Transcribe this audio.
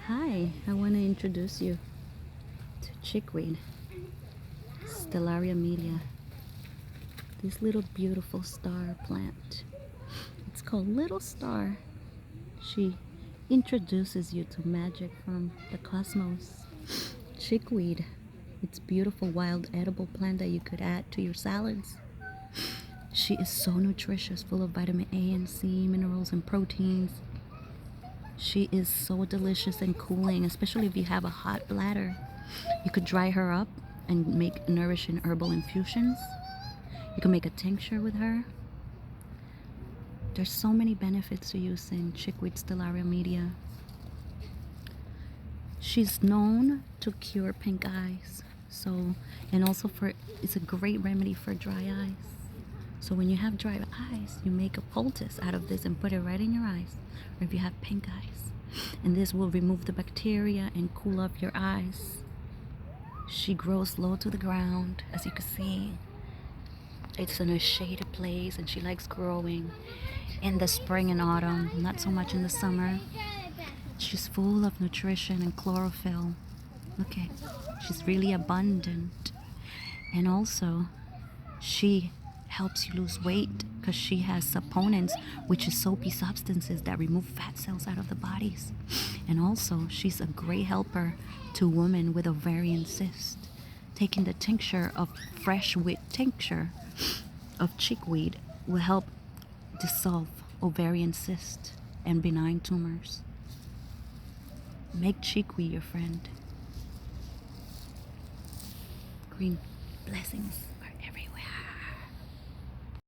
Hi, I want to introduce you to Chickweed, Stellaria Media. This little beautiful star plant. It's called Little Star. She introduces you to magic from the cosmos. Chickweed. It's beautiful wild edible plant that you could add to your salads. She is so nutritious, full of vitamin A and C, minerals and proteins. She is so delicious and cooling, especially if you have a hot bladder. You could dry her up and make nourishing herbal infusions. You can make a tincture with her. There's so many benefits to using Chickweed Stellaria Media. She's known to cure pink eyes. And also it's a great remedy for dry eyes. So when you have dry eyes, you make a poultice out of this and put it right in your eyes. Or if you have pink eyes. And this will remove the bacteria and cool up your eyes. She grows low to the ground, as you can see. It's in a shaded place, and she likes growing in the spring and autumn, not so much in the summer. She's full of nutrition and chlorophyll. Look at, she's really abundant. And also, she helps you lose weight because she has saponins, which is soapy substances that remove fat cells out of the bodies. And also, she's a great helper to women with ovarian cyst. Taking the tincture of fresh wheat tincture of chickweed will help dissolve ovarian cyst and benign tumors. Make chickweed your friend. Green blessings.